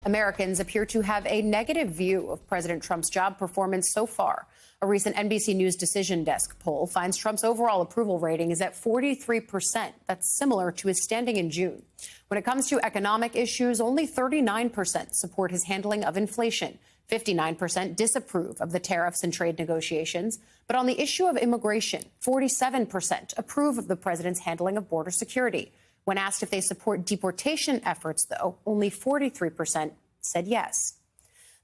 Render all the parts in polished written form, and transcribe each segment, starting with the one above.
Americans appear to have a negative view of President Trump's job performance so far. A recent NBC News Decision Desk poll finds Trump's overall approval rating is at 43%. That's similar to his standing in June. When it comes to economic issues, only 39% support his handling of inflation. 59% disapprove of the tariffs and trade negotiations. But on the issue of immigration, 47% approve of the president's handling of border security. When asked if they support deportation efforts, though, only 43% said yes.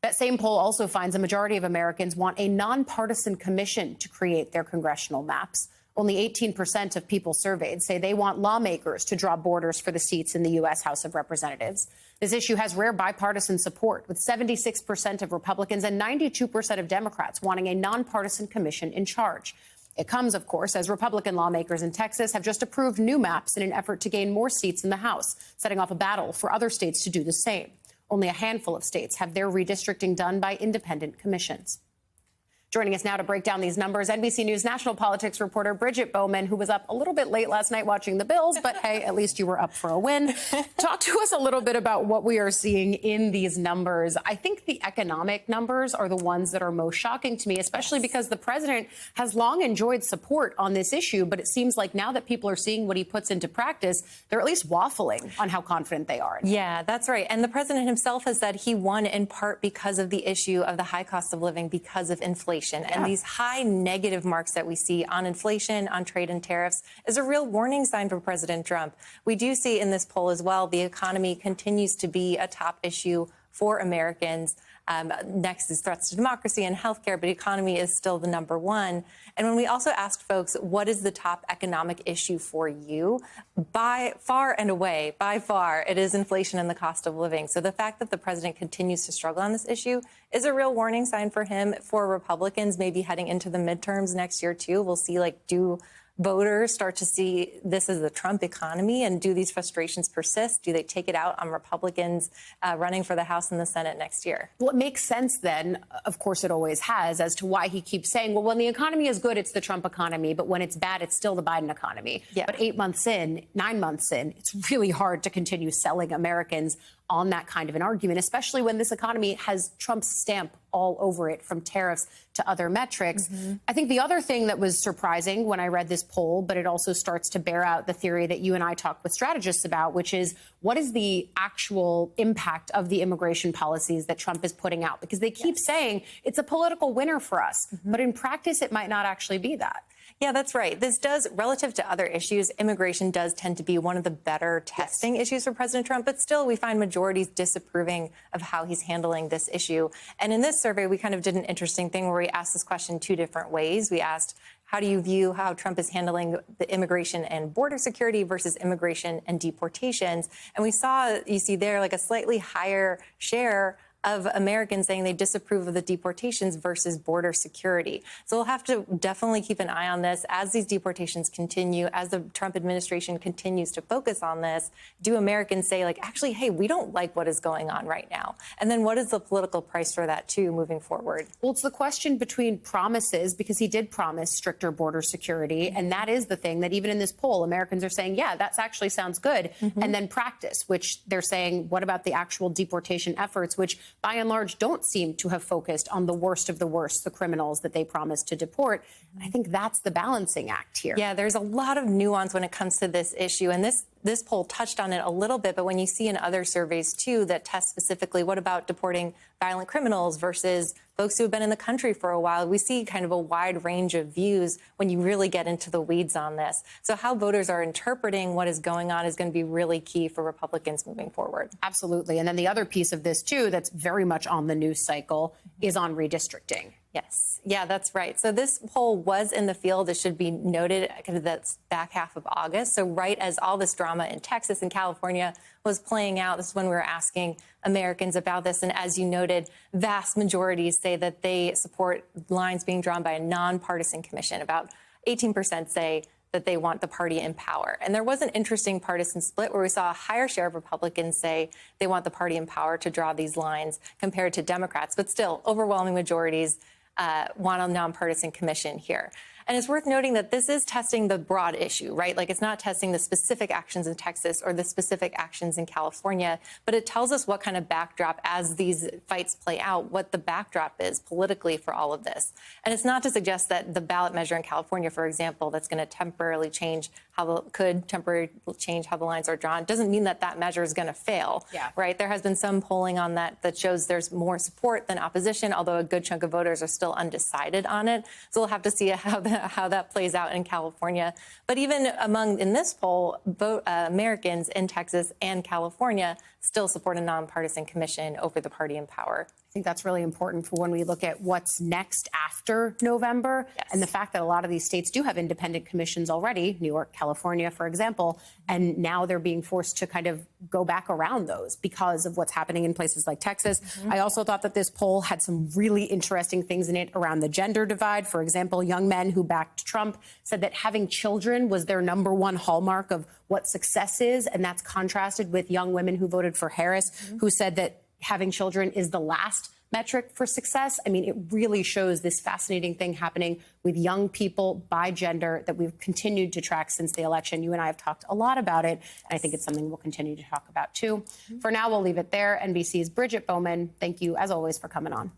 That same poll also finds a majority of Americans want a nonpartisan commission to create their congressional maps. Only 18% of people surveyed say they want lawmakers to draw borders for the seats in the U.S. House of Representatives. This issue has rare bipartisan support, with 76% of Republicans and 92% of Democrats wanting a nonpartisan commission in charge. It comes, of course, as Republican lawmakers in Texas have just approved new maps in an effort to gain more seats in the House, setting off a battle for other states to do the same. Only a handful of states have their redistricting done by independent commissions. Joining us now to break down these numbers, NBC News national politics reporter Bridget Bowman, who was up a little bit late last night watching the Bills, but hey, at least you were up for a win. Talk to us a little bit about what we are seeing in these numbers. I think the economic numbers are the ones that are most shocking to me, especially because the president has long enjoyed support on this issue, but it seems like now that people are seeing what he puts into practice, they're at least waffling on how confident they are. Yeah, that's right. And the president himself has said he won in part because of the issue of the high cost of living because of inflation. And these high negative marks that we see on inflation, on trade and tariffs is a real warning sign for President Trump. We do see in this poll as well, the economy continues to be a top issue for Americans. Next is threats to democracy and healthcare, but economy is still the number one. And when we also asked folks, what is the top economic issue for you? By far and away, by far, it is inflation and the cost of living. So the fact that the president continues to struggle on this issue is a real warning sign for him, for Republicans, maybe heading into the midterms next year, too. We'll see, do voters start to see this as the Trump economy, and do these frustrations persist? Do they take it out on Republicans running for the House and the Senate next year? Well, it makes sense then, of course it always has, as to why he keeps saying, well, when the economy is good, it's the Trump economy, but when it's bad, it's still the Biden economy. Yeah. But 8 months in, 9 months in, it's really hard to continue selling Americans on that kind of an argument, especially when this economy has Trump's stamp all over it, from tariffs to other metrics. I think the other thing that was surprising when I read this poll, but it also starts to bear out the theory that you and I talked with strategists about, which is what is the actual impact of the immigration policies that Trump is putting out? Because they keep saying it's a political winner for us, but in practice, it might not actually be that. Yeah, that's right. This does, relative to other issues, immigration does tend to be one of the better testing issues for President Trump. But still, we find majorities disapproving of how he's handling this issue. And in this survey, we kind of did an interesting thing where we asked this question two different ways. We asked, how do you view how Trump is handling the immigration and border security versus immigration and deportations? And we saw, you see there, a slightly higher share of Americans saying they disapprove of the deportations versus border security. So we'll have to definitely keep an eye on this as these deportations continue, as the Trump administration continues to focus on this. Do Americans say, actually, hey, we don't like what is going on right now? And then what is the political price for that, too, moving forward? Well, it's the question between promises, because he did promise stricter border security. And that is the thing that even in this poll, Americans are saying, yeah, that actually sounds good. And then practice, which they're saying, what about the actual deportation efforts, which by and large don't seem to have focused on the worst of the worst, the criminals that they promised to deport. I think that's the balancing act here. Yeah, there's a lot of nuance when it comes to this issue. And this poll touched on it a little bit, but when you see in other surveys, too, that test specifically what about deporting violent criminals versus folks who have been in the country for a while, we see kind of a wide range of views when you really get into the weeds on this. So how voters are interpreting what is going on is going to be really key for Republicans moving forward. Absolutely. And then the other piece of this, too, that's very much on the news cycle is on redistricting. Yes. Yeah, that's right. So this poll was in the field. It should be noted that's back half of August. So right as all this drama in Texas and California was playing out, this is when we were asking Americans about this. And as you noted, vast majorities say that they support lines being drawn by a nonpartisan commission. About 18% say that they want the party in power. And there was an interesting partisan split where we saw a higher share of Republicans say they want the party in power to draw these lines compared to Democrats. But still, overwhelming majorities want a nonpartisan commission here. And it's worth noting that this is testing the broad issue, right? Like it's not testing the specific actions in Texas or the specific actions in California, but it tells us what kind of backdrop, as these fights play out, what the backdrop is politically for all of this. And it's not to suggest that the ballot measure in California, for example, that's going to temporarily change how the lines are drawn, doesn't mean that that measure is going to fail, right? There has been some polling on that shows there's more support than opposition, although a good chunk of voters are still undecided on it. So we'll have to see how that plays out in California. But even in this poll, Americans in Texas and California still support a nonpartisan commission over the party in power. I think that's really important for when we look at what's next after November. Yes. And the fact that a lot of these states do have independent commissions already, New York, California, for example, and now they're being forced to kind of go back around those because of what's happening in places like Texas. I also thought that this poll had some really interesting things in it around the gender divide. For example, young men who backed Trump said that having children was their #1 hallmark of what success is. And that's contrasted with young women who voted for Harris, who said that having children is the last metric for success. I mean, it really shows this fascinating thing happening with young people by gender that we've continued to track since the election. You and I have talked a lot about it, and I think it's something we'll continue to talk about, too. For now, we'll leave it there. NBC's Bridget Bowman, thank you, as always, for coming on.